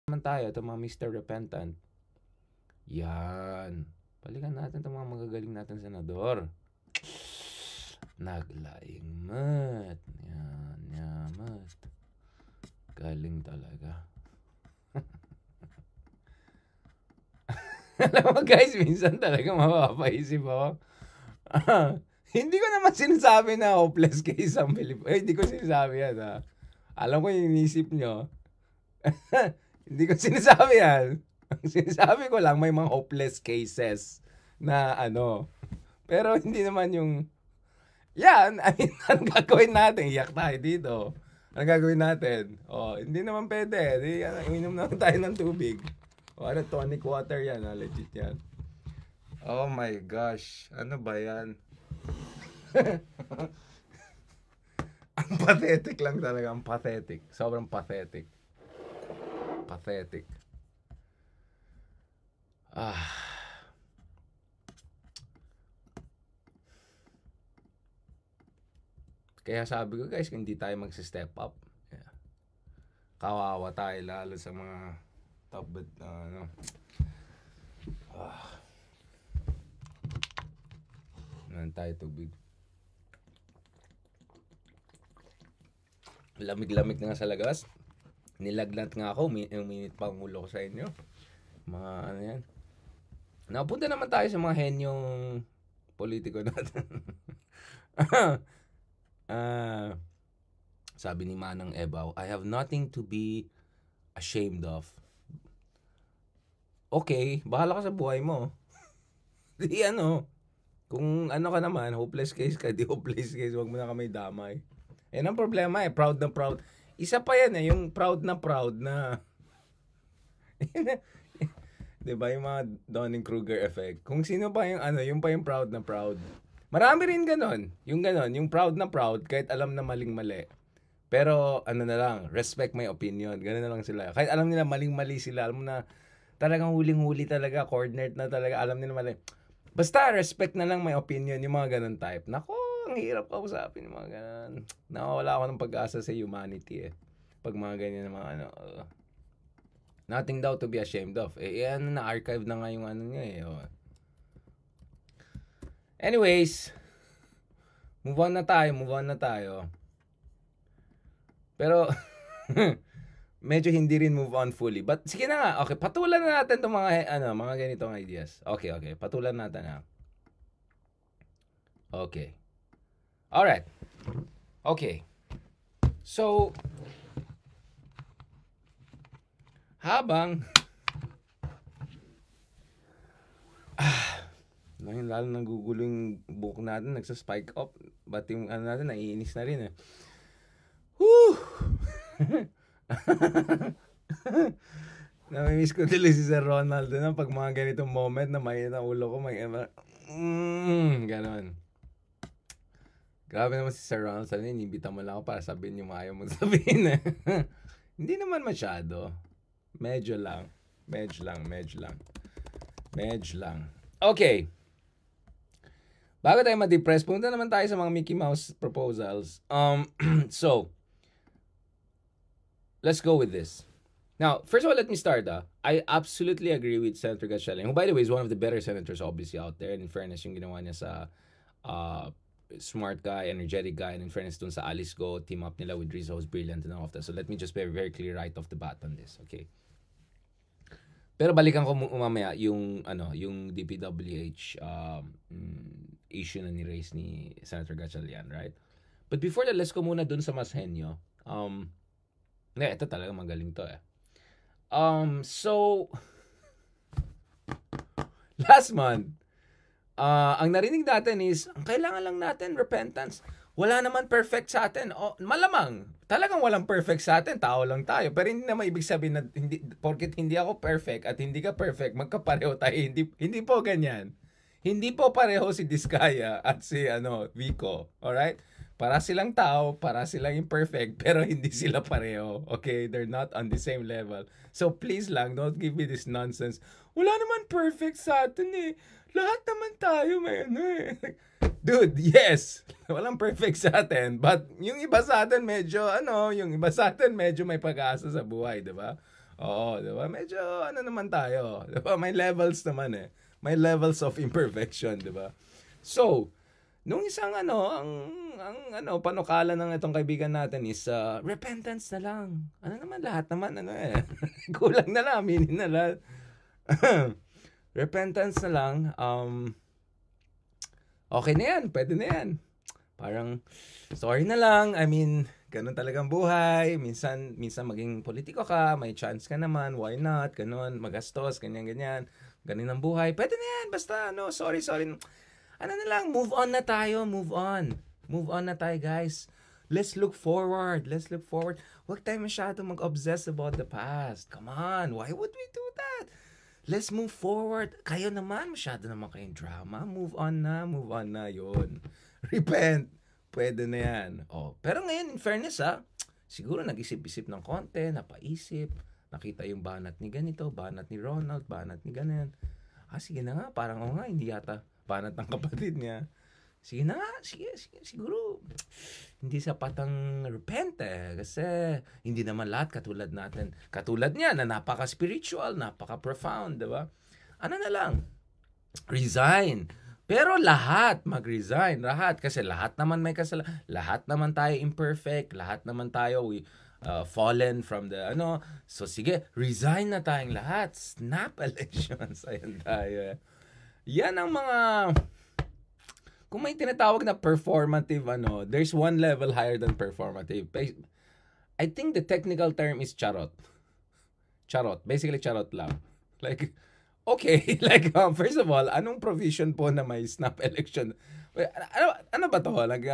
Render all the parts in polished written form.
naman tayo, itong mga Mr. Repentant. Yan. Balikan natin itong mga magagaling natin senador. Naglaing mat. Yan, yamat. Galing talaga. Alam mo guys, minsan talaga mapapaisip ako. Hindi ko naman sinasabi na hopeless case ang Pilipinas. Hindi ko sinasabi yan ha. Alam ko yung inisip nyo. Hindi ko sinasabi yan. Ang sinasabi ko lang may mga hopeless cases na ano. Pero hindi naman yung... Yan, I mean, ang gagawin natin? Iyak tayo dito. Ang gagawin natin? Hindi naman pwede. Inom naman tayo ng tubig. Ano, tonic water yan. Legit yan. Oh my gosh. Ano ba yan? Ang pathetic lang talaga. Ang pathetic. Sobrang pathetic. Pathetic. Kaya sabi ko guys, kung hindi tayo magsi-step up, kawawa tayo lalo sa mga tabad na ano. Nan tayo tubig. Lamig-lamig na nga sa lagas. Nilaglat nga ako, uminit pa ang ulo ko sa inyo. Mga ano yan. Napunta naman tayo sa mga henyong politiko natin. Sabi ni Manang Ebaw, I have nothing to be ashamed of. Okay, bahala ka sa buhay mo. Di ano, kung ano ka naman, hopeless case ka, di hopeless case, wag mo na kami damay. Yan ang problema proud na proud. Isa pa yan yung proud na diba yung mga Dunning-Kruger effect? Kung sino pa yung ano, yung pa yung proud na proud. Marami rin ganon. Yung ganon, yung proud na proud, kahit alam na maling-mali. Pero ano na lang, respect my opinion. Ganon na lang sila. Kahit alam nila maling-mali sila, alam mo na talagang huling-huli talaga, coordinate na talaga, alam nila mali. Basta respect na lang my opinion, yung mga ganon type. Nako, ang hirap kausapin yung mga ganon. Nakawala ako ng pag-asa sa humanity pag mga ganyan mga ano. Nothing daw to be ashamed of. Ano na, archive na nga yung ano niya Anyways, move on na tayo. Pero, medyo hindi rin move on fully. But, sige na nga. Okay, patulan na natin itong mga ganitong ideas. Okay. Patulan natin ha. Okay. Alright. Okay. So, habang lalo nagugulo yung buhok natin, nagsa-spike up. Ba't yung ano natin, naiinis na rin Woo! Namimiss ko tuloy si Sir Ronaldo na pag mga ganitong moment na may na ulo ko, ganon. Grabe naman si Sir Ronaldo. Sana inibita mo lang ako para sabihin yung ayaw mong sabihin Hindi naman masyado. Medyo lang. Okay. Bago tayo ma-depress, punta naman tayo sa mga Mickey Mouse proposals. So, let's go with this. Now, first of all, let me start. I absolutely agree with Senator Gatchalian, who, by the way, is one of the better senators, obviously, out there. And in fairness, yung ginawa niya sa smart guy, energetic guy, and in fairness dun sa Alice Go, team up nila with Rizzo was brilliant and all of that. So, let me just be very clear right off the bat on this, okay? Pero balikan ko mamaya yung DPWH issue na ni-raise ni Senator Gatchalian, right? But before that, let's go muna dun sa mas henyo. Ito talaga magaling to So, last month, ang narinig natin is, ang kailangan lang natin, repentance. Wala naman perfect sa atin. Malamang, talagang walang perfect sa atin. Tao lang tayo. Pero hindi naman ibig sabihin na, porket hindi ako perfect at hindi ka perfect, magkapareho tayo. Hindi po ganyan. Hindi po pareho si Diskaya at si Vico. Alright? Para silang tao, para silang imperfect, pero hindi sila pareho. Okay? They're not on the same level. So please lang, don't give me this nonsense. Wala naman perfect sa atin Lahat naman tayo may Dude, yes. Walang perfect sa atin. But yung iba sa atin medyo, yung iba sa atin medyo may pag-asa sa buhay, diba? Oo, di ba? Medyo ano naman tayo. Di ba? May levels naman eh. May levels of imperfection, di ba? So, nung isang ang panukala ng itong kaibigan natin is repentance na lang. Ano naman, lahat naman, kulang na lang, aminin na lang. Repentance na lang, okay na yan, pwede na yan. Parang, sorry na lang, I mean, ganun talagang buhay, minsan maging politiko ka, may chance ka naman, why not, ganun, magastos, ganyan, ganun ang buhay, pwede na yan, basta, sorry, ano na lang, move on na tayo, move on na tayo, guys. Let's look forward. Huwag tayo masyado mag-obsess about the past. Come on, why would we do that? Let's move forward. Kayo naman, masyado naman kayong drama. Move on na, yun. Repent. Pwede na yan. Pero ngayon, in fairness, siguro nag-isip-isip ng konti, napaisip, nakita yung banat ni ganito, banat ni Ronald, banat ni ganyan. Sige na nga, parang nga, hindi yata banat ng kapatid niya. Sige na nga, siguro hindi sapat ang repent kasi hindi naman lahat katulad natin. Katulad niya na napaka-spiritual, napaka-profound, di ba? Ano na lang, resign. Pero lahat mag-resign, lahat. Kasi lahat naman may kasalanan. Lahat naman tayo imperfect, lahat naman tayo fallen from the So sige, resign na tayong lahat. Snap elections. Ayan tayo. Yan ang mga... Kung may tinatawag na performative, there's one level higher than performative. I think the technical term is charot. Charot. Basically, charot lang. Like, okay. Like, first of all, anong provision po na may snap election? Ano ba to? Like,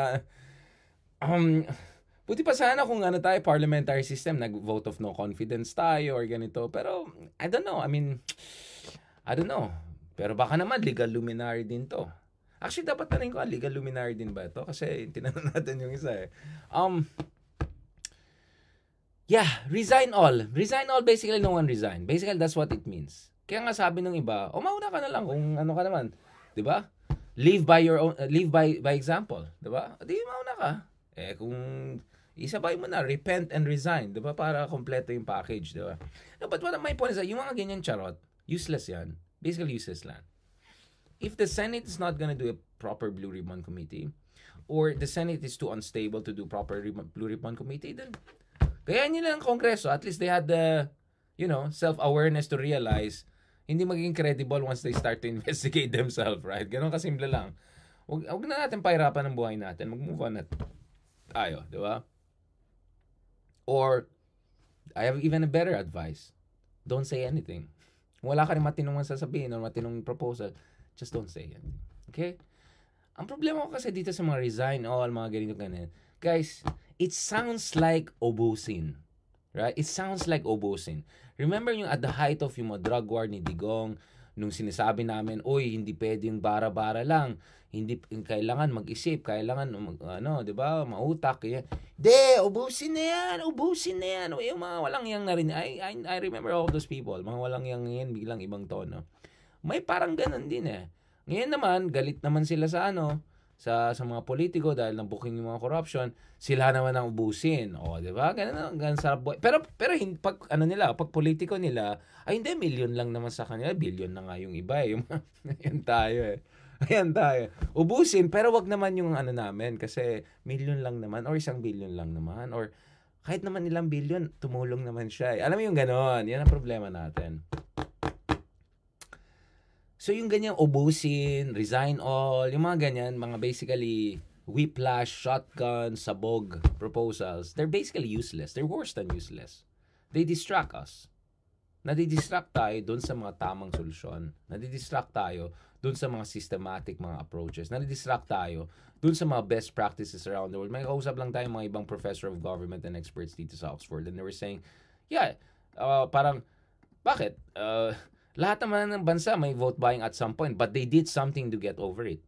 buti pa sana kung tayo, parliamentary system, nag-vote of no confidence tayo or ganito. Pero, I don't know. Pero baka naman, legal luminary din to. Actually, dapat tanong ko, legal luminary din ba ito? Kasi tinanong natin yung isa eh. Resign all. Resign all, basically no one resign. Basically, that's what it means. Kaya nga sabi ng iba, mauna ka na lang kung ano ka naman. Di ba? Live by example. Di ba? Di mauna ka. Kung isabay mo na, repent and resign. Di ba? Para kompleto yung package. Di ba? No, but what my point is that yung mga ganyan charot, useless yan. Basically useless lang. If the Senate is not gonna do a proper Blue Ribbon Committee, or the Senate is too unstable to do proper Blue Ribbon Committee, then kaya nila ang Kongreso. At least they had the, self-awareness to realize hindi magiging credible once they start to investigate themselves, right? Ganon kasimple lang. Huwag na natin pahirapan ang buhay natin. Mag-move on na tayo, di ba? Or, I have even a better advice. Don't say anything. Kung wala ka rin matinong sasabihin or matinong proposal, just don't say it. Okay? Ang problema ko kasi dito sa mga resign, mga ganito ganyan. Guys, it sounds like obusin. Right? It sounds like obusin. Remember yung at the height of yung drug war ni Digong, nung sinasabi namin, hindi pwedeng bara-bara lang. Hindi kailangan mag-isip, kailangan di ba, mautak. Ubusin na yan. Yung mga walang yang na rin. I remember all those people. Mga walang yang yan, biglang ibang tono. May parang ganun din eh. Ngayon naman, galit naman sila sa sa mga politiko dahil nabuking yung mga corruption, sila naman ang ubusin. Di ba? Ganun sa buhay. Pero pag pag politiko nila, hindi, million lang naman sa kanila, billion na nga yung iba eh. Ayan tayo. Ubusin, pero wag naman yung namin kasi million lang naman or 1 billion lang naman or kahit naman ilang billion, tumulong naman siya. Alam mo yung ganon, yan ang problema natin. So yung ganyang ubusin, resign all, yung mga ganyan, mga basically whiplash, shotgun, sabog proposals, they're basically useless. They're worse than useless. They distract us. Nadidistract tayo dun sa mga tamang solusyon. Nadidistract tayo dun sa mga systematic mga approaches. Nadidistract tayo dun sa mga best practices around the world. May kausap lang tayo mga ibang professor of government and experts dito sa Oxford and they were saying, parang, bakit? Lahat naman ng bansa may vote buying at some point but they did something to get over it.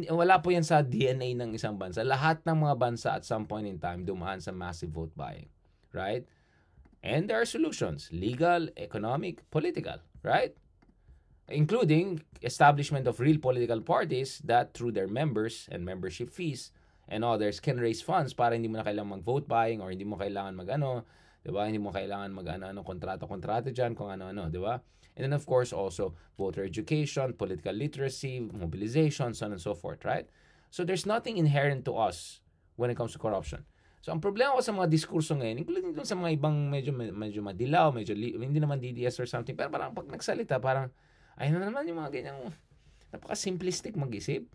Wala po yan sa DNA ng isang bansa. Lahat ng mga bansa at some point in time dumaan sa massive vote buying. Right? And there are solutions. Legal, economic, political. Right? Including establishment of real political parties that through their members and membership fees and others can raise funds para hindi mo na kailangan mag-vote buying or hindi mo kailangan Diba? Hindi mo kailangan mag-ano-ano kontrata-kontrata dyan, kung ano-ano, diba? And then of course also voter education, political literacy, mobilization, so on and so forth, right? So there's nothing inherent to us when it comes to corruption. So ang problema ko sa mga diskurso ngayon, including dun sa mga ibang medyo madilaw, hindi naman DDS or something, pero parang pag nagsalita, parang ay na naman yung mga ganyang napaka-simplistic mag-isip.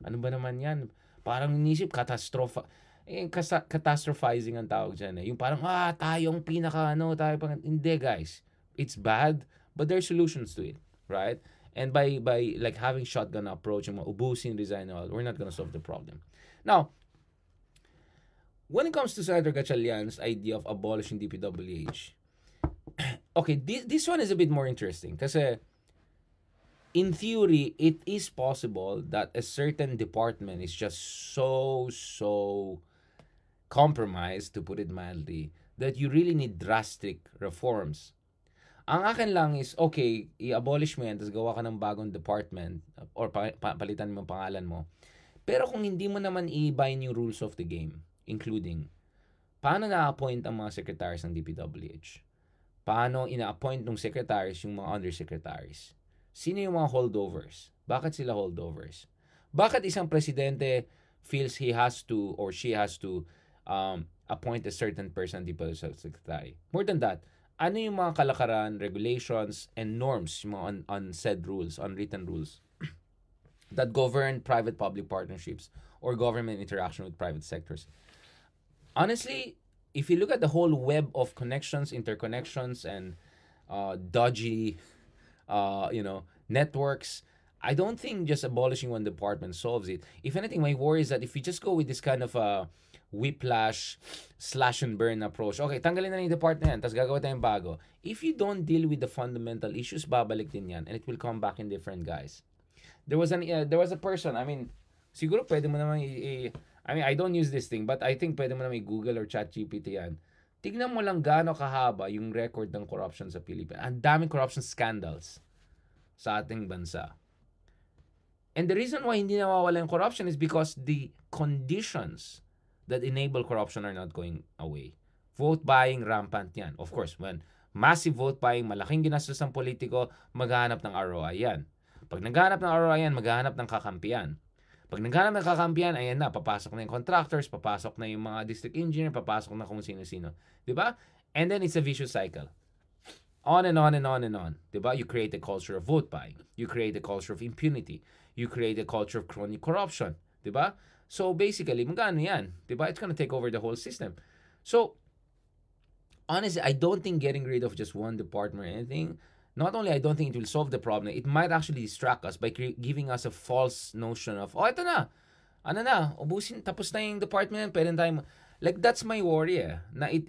Ano ba naman yan? Parang inisip, catastrophizing ang tawag dyan eh. Yung parang, tayong tayo pang, hindi guys. It's bad, but there are solutions to it, right? And by like having shotgun approach, yung mga ubusin, resign, all, we're not gonna solve the problem. Now, when it comes to Senator Gatchalian's idea of abolishing DPWH, okay, this one is a bit more interesting kasi in theory, it is possible that a certain department is just so compromised, to put it mildly, that you really need drastic reforms. Ang akin lang is, okay, i-abolish mo yan, tapos gawa ka ng bagong department, or palitan mo pangalan mo. Pero kung hindi mo naman i-bind yung rules of the game, including, paano na-appoint ang mga secretaries ng DPWH? Paano ina-appoint ng secretaries yung mga undersecretaries? Sino yung mga holdovers? Bakit sila holdovers? Bakit isang presidente feels he has to or she has to appoint a certain person di pa sa secretary? More than that, ano yung mga kalakaran, regulations, and norms, yung mga unsaid rules, unwritten rules that govern private-public partnerships or government interaction with private sectors? Honestly, if you look at the whole web of connections, interconnections, and dodgy networks, I don't think just abolishing one department solves it. If anything, my worry is that if we just go with this kind of whiplash, slash and burn approach, okay, tanggalin na yung department yan, tapos gagawa tayong bago. If you don't deal with the fundamental issues, babalik din yan, and it will come back in different guise. There was a person, I mean, siguro pwede mo naman I mean, I don't use this thing, but I think pwede mo naman i-Google or ChatGPT yan. Tignan mo lang gaano kahaba yung record ng corruption sa Pilipinas. Ang daming corruption scandals sa ating bansa. And the reason why hindi nawawala yung corruption is because the conditions that enable corruption are not going away. Vote buying, rampant yan. Of course, when massive vote buying, malaking ginastos ng politiko, maghahanap ng ROI yan. Pag naghahanap ng ROI yan, maghahanap ng kakampiyan. Pag naghanap ng kakampiyan, ayan na, papasok na yung contractors, papasok na yung mga district engineer, papasok na kung sino-sino. Diba? And then it's a vicious cycle. On and on and on and on. Diba? You create a culture of vote buying. You create a culture of impunity. You create a culture of chronic corruption. Diba? So basically, magkano yan? Diba? It's gonna take over the whole system. So, honestly, I don't think getting rid of just one department or anything, not only I don't think it will solve the problem, it might actually distract us by giving us a false notion of, ito na, ano na, ubusin, tapos na yung department, pwede tayo, like that's my worry na it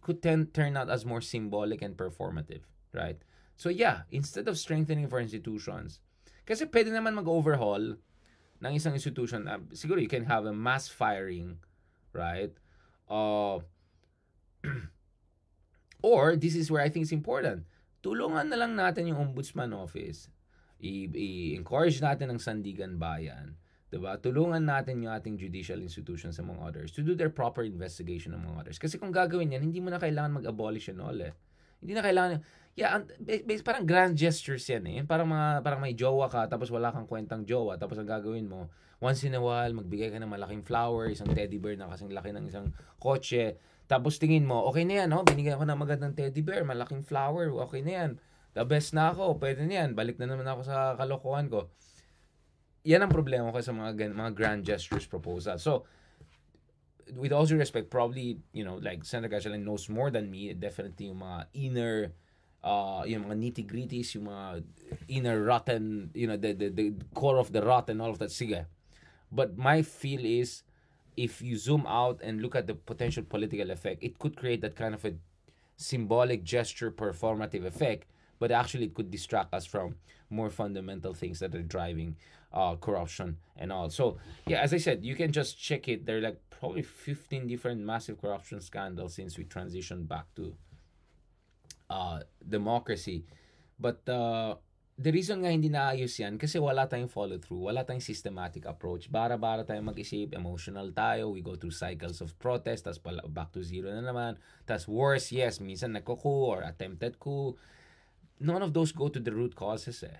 could turn out as more symbolic and performative, right? So yeah, instead of strengthening for institutions, kasi pwede naman mag-overhaul ng isang institution, siguro you can have a mass firing, right? Or, this is where I think it's important, tulungan na lang natin yung Ombudsman Office. I-encourage natin ang Sandigan Bayan. Diba? Tulungan natin yung ating judicial institutions among others to do their proper investigation among others. Kasi kung gagawin yan, hindi mo na kailangan mag-abolish and all eh. Hindi na kailangan, parang grand gestures yan eh. Parang may jowa ka, tapos wala kang kwentang jowa, tapos ang gagawin mo, once in a while, magbigay ka ng malaking flower, isang teddy bear na kasing laki ng isang kotse, tapos tingin mo, okay na yan, binigyan ako ng magandang teddy bear, malaking flower, okay na yan. The best na ako, pwede na yan. Balik na naman ako sa kalokohan ko. Yan ang problema ko sa mga grand gestures proposal. So, with all due respect, probably, like Senator Gatchalian knows more than me, definitely yung mga inner, yung mga nitty-gritties, yung mga inner rotten, the core of the rot and all of that, sige. But my feel is, if you zoom out and look at the potential political effect, it could create that kind of a symbolic gesture performative effect, but actually it could distract us from more fundamental things that are driving corruption and all. So, yeah, as I said, you can just check it. There are like probably 15 different massive corruption scandals since we transitioned back to democracy. But the reason nga hindi naayos yan, kasi wala tayong follow-through, wala tayong systematic approach. Bara-bara tayong mag-isip, emotional tayo, we go through cycles of protest, tas back to zero na naman. Tas worse, yes, minsan nagko-coup or attempted coup. None of those go to the root causes eh.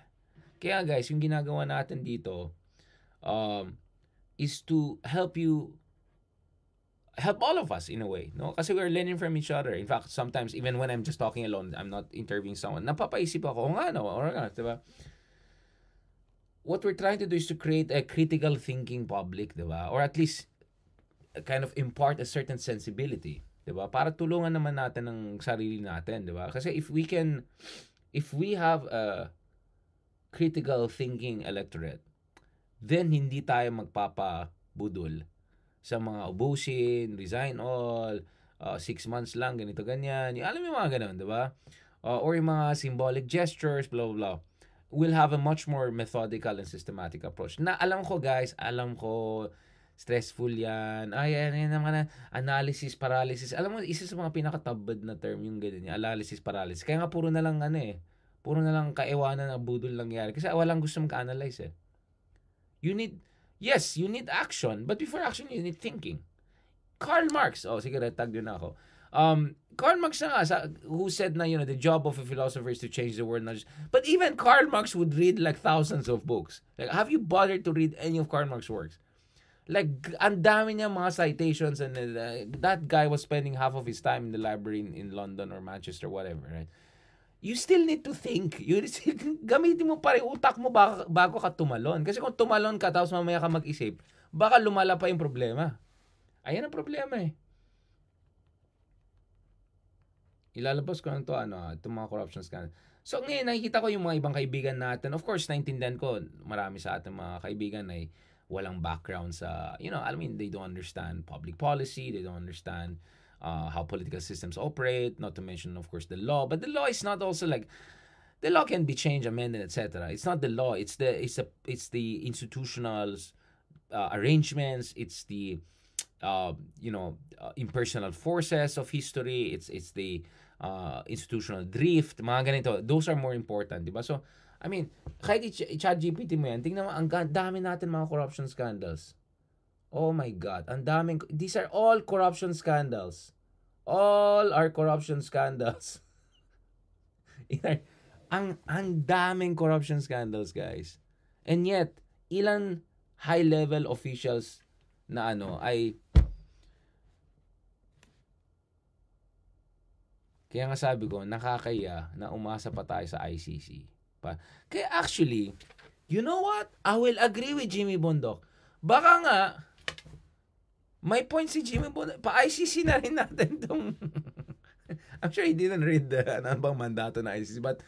Kaya guys, yung ginagawa natin dito is to help all of us in a way, no? Kasi we're learning from each other. In fact, sometimes even when I'm just talking alone, I'm not interviewing someone, napapaisip ako, nga no, or nga, diba? What we're trying to do is to create a critical thinking public, diba? Or at least kind of impart a certain sensibility, diba? Para tulungan naman natin ang sarili natin, diba? Kasi if we have a critical thinking electorate, then hindi tayo magpapabudol sa mga ubusin, resign all, 6 months lang, ganito, ganyan. Alam mo yung mga ganun, di ba? Or yung mga symbolic gestures, blah, blah, blah. We'll have a much more methodical and systematic approach. Na alam ko, guys, stressful yan. Yan naman, analysis, paralysis. Alam mo, isa sa mga pinakatabad na term yung ganyan, analysis, paralysis. Kaya nga puro na lang, puro na lang kaiwanan na budol nangyari. Kasi walang gusto mag-analyze eh. You need action, but before action, you need thinking. Karl Marx, sige, tag din ako. Karl Marx na nga, who said na, the job of a philosopher is to change the world. But even Karl Marx would read like thousands of books. Like, have you bothered to read any of Karl Marx's works? Like, ang dami niya mga citations, and that guy was spending half of his time in the library in London or Manchester, whatever, right? You still need to think. Gamitin mo pa rin utak mo bago ka tumalon. Kasi kung tumalon ka tapos mamaya ka mag-isip, baka lumala pa yung problema. Ayan ang problema eh. Ilalabas ko lang to, itong mga corruption scandal. So ngayon, nakikita ko yung mga ibang kaibigan natin. Of course, naintindihan ko, marami sa ating mga kaibigan ay walang background sa, they don't understand public policy, they don't understand how political systems operate, not to mention, of course, the law. But the law is not also like, the law can be changed, amended, etc. It's not the law. It's the institutional arrangements. It's the impersonal forces of history. It's the institutional drift. Mga ganito. Those are more important, diba? So, I mean, kahit i-ChatGPT mo yan, tingnan mo, ang dami natin mga corruption scandals. Oh my God, ang daming, these are all corruption scandals. All are corruption scandals. ang daming corruption scandals, guys. And yet, ilan high-level officials na ay kaya nga sabi ko, nakakaya na umasa pa tayo sa ICC. Kaya actually, you know what? I will agree with Jimmy Bondok. Baka nga, may point si Jimmy Bondok. Pa-ICC na rin natin itong I'm sure he didn't read ano bang mandato na ICC. But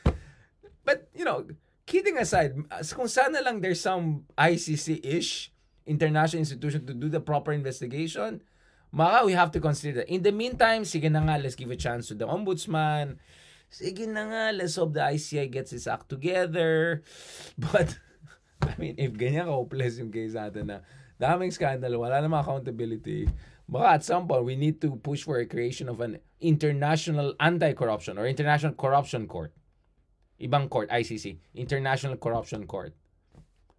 kidding aside, kung sana lang there's some ICC-ish international institution to do the proper investigation, we have to consider that. In the meantime, sige na nga, let's give a chance to the ombudsman. Sige na nga, let's hope the ICI gets its act together. But, I mean, if ganyan ka-hopeless yung case natin na daming scandal, wala namang accountability, baka at some point, we need to push for a creation of an international anti-corruption or international corruption court. Ibang court, ICC, International Corruption Court.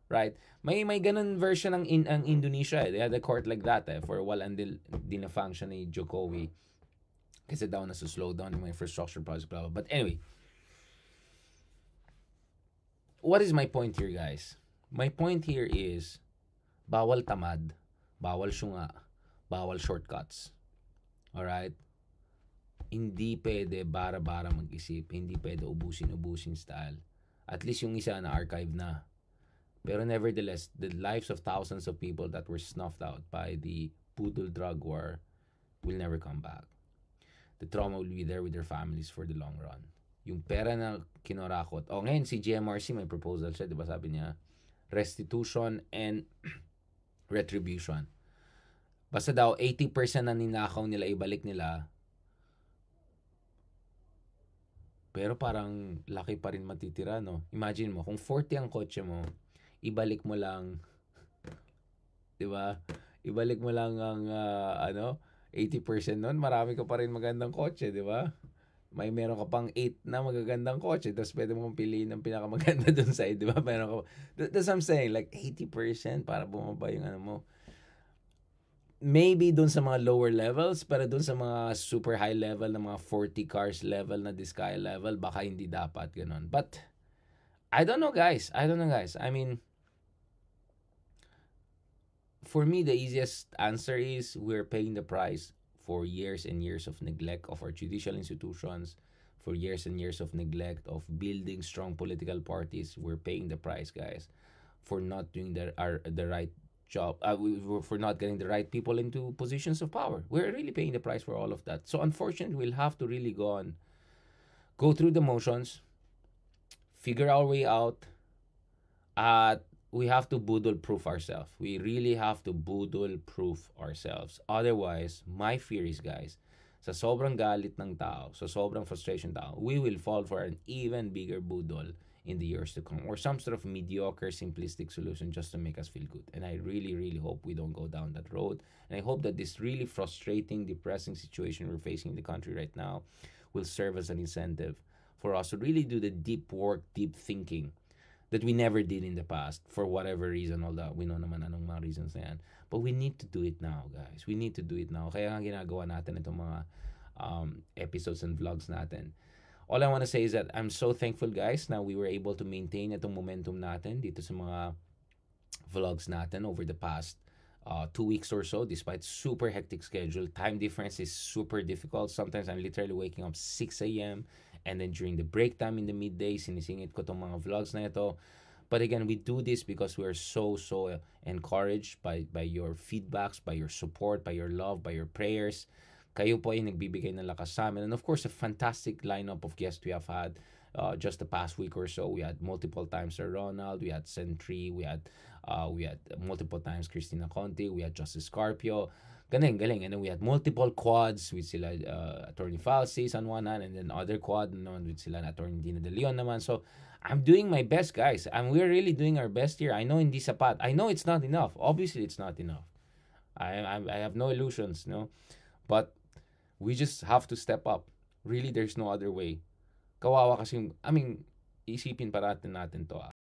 Right? May ganun version ng ang Indonesia. They had a court like that for a while until di na function ni Jokowi. Kasi daw na slow down yung infrastructure project. Blah, blah. But anyway, what is my point here, guys? My point here is bawal tamad, bawal syunga, bawal shortcuts. Alright? Hindi pwede bara-bara mag-isip. Hindi pwede ubusin style. At least yung isa na archive na. Pero nevertheless, the lives of thousands of people that were snuffed out by the Pudol drug war will never come back. The trauma will be there with their families for the long run. Yung pera na kinorakot. Ngayon si GMRC may proposal siya, di ba sabi niya? Restitution and retribution. Basta daw 80% na ninakaw nila, ibalik nila. Pero parang laki pa rin matitira, no? Imagine mo, kung 40 ang kotse mo, ibalik mo lang, di ba? Ibalik mo lang ang, 80% nun, marami ka pa rin magandang kotse, di ba? may meron ka pang 8 na magagandang kotse, tapos pwede mong piliin ang pinakamaganda dun sa, di ba? Meron ka, that's what I'm saying, like 80% para bumaba yung ano mo. Maybe dun sa mga lower levels, pero dun sa mga super high level, na mga 40 cars level na Discaya level, baka hindi dapat ganun. But, I don't know guys. I mean, for me, the easiest answer is we're paying the price for years and years of neglect of our judicial institutions, for years and years of neglect of building strong political parties. We're paying the price, guys, for not doing the right job. For not getting the right people into positions of power. We're really paying the price for all of that. So unfortunately, we'll have to really go through the motions, figure our way out, at we have to boodle proof ourselves. We really have to boodle proof ourselves. Otherwise, my fear is, guys, sa sobrang galit ng tao, sa sobrang frustration ng tao, we will fall for an even bigger boodle in the years to come, or some sort of mediocre, simplistic solution just to make us feel good. And I really, really hope we don't go down that road. And I hope that this really frustrating, depressing situation we're facing in the country right now will serve as an incentive for us to really do the deep work, deep thinking that we never did in the past for whatever reason. All that we know naman anong mga reasons na yan. But we need to do it now, guys. We need to do it now. Kaya nga ginagawa natin itong mga episodes and vlogs natin. All I want to say is that I'm so thankful, guys, na we were able to maintain itong momentum natin dito sa mga vlogs natin over the past 2 weeks or so, despite super hectic schedule. Time difference is super difficult. Sometimes I'm literally waking up 6 a.m. And then during the break time in the midday, sinisingit ko tong mga vlogs na ito. But again, we do this because we are so encouraged by your feedbacks, by your support, by your love, by your prayers. Kayo po ay nagbibigay ng lakas sa amin. And of course, a fantastic lineup of guests we have had just the past week or so. We had multiple times Sir Ronald, we had Sentry, we had multiple times Christina Conti, we had Justice Scarpio. Galing. And then we had multiple quads with sila Attorney Falsis on one hand, and then other quad naman with sila Attorney Dina De Leon naman. So, I'm doing my best, guys. And we're really doing our best here. I know hindi sapat. I know it's not enough. Obviously, it's not enough. I have no illusions, no? But we just have to step up. Really, there's no other way. Kawawa kasi, isipin pa natin to.